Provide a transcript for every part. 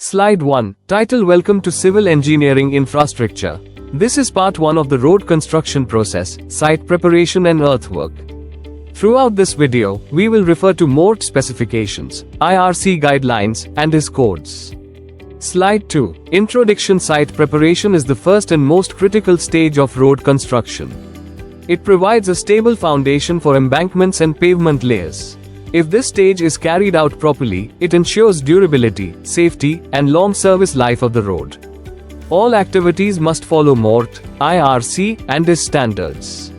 Slide 1. Title: Welcome to Civil Engineering Infrastructure. This is part 1 of the road construction process, site preparation and earthwork. Throughout this video, we will refer to MoRTH specifications, IRC guidelines, and IS codes. Slide 2. Introduction: Site preparation is the first and most critical stage of road construction. It provides a stable foundation for embankments and pavement layers. If this stage is carried out properly, it ensures durability, safety, and long service life of the road. All activities must follow MoRTH, IRC, and IS standards.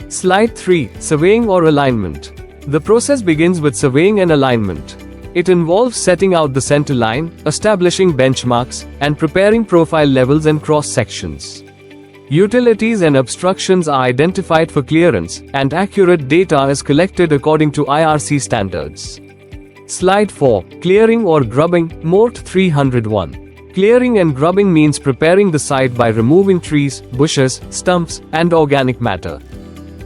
Slide 3. Surveying or alignment. The process begins with surveying and alignment. It involves setting out the center line, establishing benchmarks, and preparing profile levels and cross sections. Utilities and obstructions are identified for clearance, and accurate data is collected according to IRC standards. Slide 4. Clearing or grubbing, MoRTH 301. Clearing and grubbing means preparing the site by removing trees, bushes, stumps, and organic matter.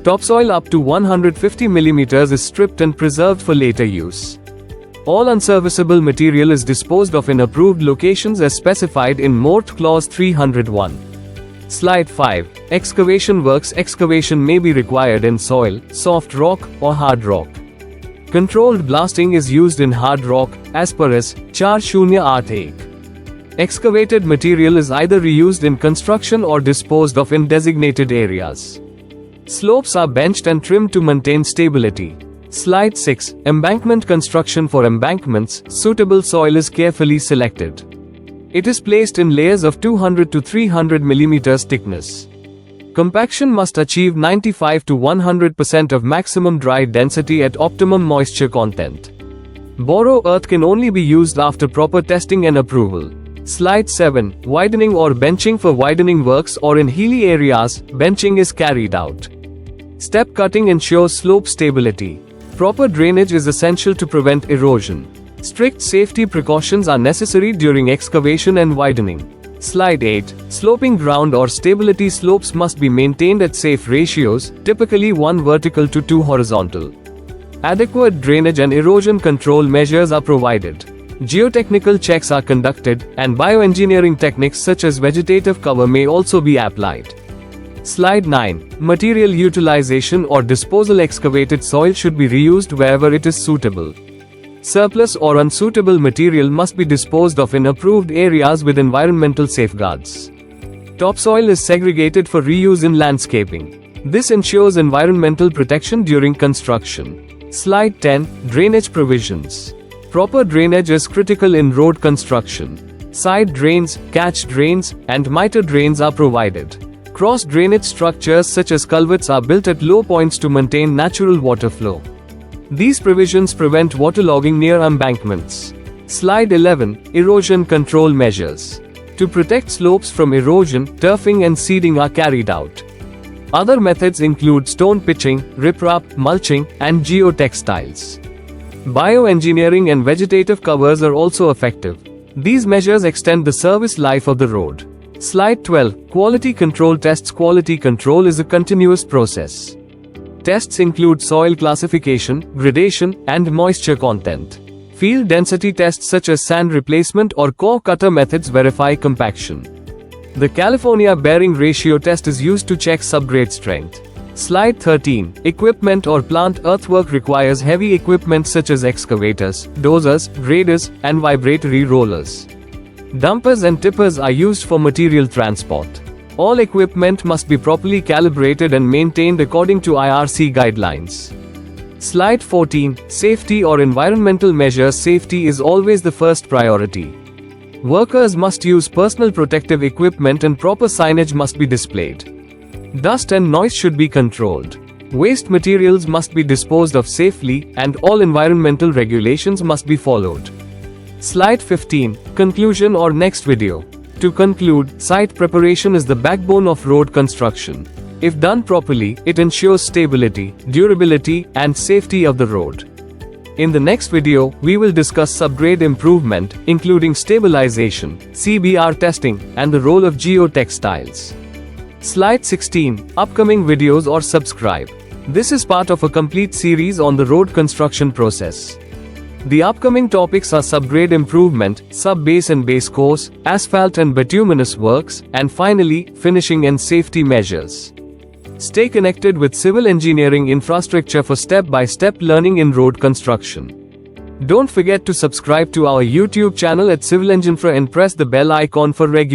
Topsoil up to 150 mm is stripped and preserved for later use. All unserviceable material is disposed of in approved locations as specified in MoRTH Clause 301. Slide 5. Excavation works. Excavation may be required in soil, soft rock, or hard rock. Controlled blasting is used in hard rock, as per IS 408. Excavated material is either reused in construction or disposed of in designated areas. Slopes are benched and trimmed to maintain stability. Slide 6. Embankment construction. For embankments, suitable soil is carefully selected. It is placed in layers of 200 to 300 mm thickness. Compaction must achieve 95 to 100% of maximum dry density at optimum moisture content. Borrow earth can only be used after proper testing and approval. Slide 7. Widening or benching. For widening works or in hilly areas, benching is carried out. Step cutting ensures slope stability. Proper drainage is essential to prevent erosion. Strict safety precautions are necessary during excavation and widening. Slide 8. Sloping ground or stability. Slopes must be maintained at safe ratios, typically 1 vertical to 2 horizontal. Adequate drainage and erosion control measures are provided. Geotechnical checks are conducted, and bioengineering techniques such as vegetative cover may also be applied. Slide 9. Material utilization or disposal. Excavated soil should be reused wherever it is suitable. Surplus or unsuitable material must be disposed of in approved areas with environmental safeguards. Topsoil is segregated for reuse in landscaping. This ensures environmental protection during construction. Slide 10. Drainage provisions. Proper drainage is critical in road construction. Side drains, catch drains, and miter drains are provided. Cross drainage structures such as culverts are built at low points to maintain natural water flow. These provisions prevent waterlogging near embankments. Slide 11. Erosion control measures. To protect slopes from erosion, turfing and seeding are carried out. Other methods include stone pitching, riprap, mulching, and geotextiles. Bioengineering and vegetative covers are also effective. These measures extend the service life of the road. Slide 12. Quality control tests. Quality control is a continuous process. Tests include soil classification, gradation, and moisture content. Field density tests such as sand replacement or core cutter methods verify compaction. The California bearing ratio test is used to check subgrade strength. Slide 13. Equipment or plant. Earthwork requires heavy equipment such as excavators, dozers, graders, and vibratory rollers. Dumpers and tippers are used for material transport. All equipment must be properly calibrated and maintained according to IRC guidelines. Slide 14. Safety or environmental measures. Safety is always the first priority. Workers must use personal protective equipment and proper signage must be displayed. Dust and noise should be controlled. Waste materials must be disposed of safely, and all environmental regulations must be followed. Slide 15. Conclusion or next video. To conclude, site preparation is the backbone of road construction. If done properly, it ensures stability, durability, and safety of the road. In the next video, we will discuss subgrade improvement, including stabilization, CBR testing, and the role of geotextiles. Slide 16. Upcoming videos or subscribe. This is part of a complete series on the road construction process. The upcoming topics are subgrade improvement, sub-base and base course, asphalt and bituminous works, and finally, finishing and safety measures. Stay connected with civil engineering infrastructure for step-by-step learning in road construction. Don't forget to subscribe to our YouTube channel at Civil Enginefra and press the bell icon for regular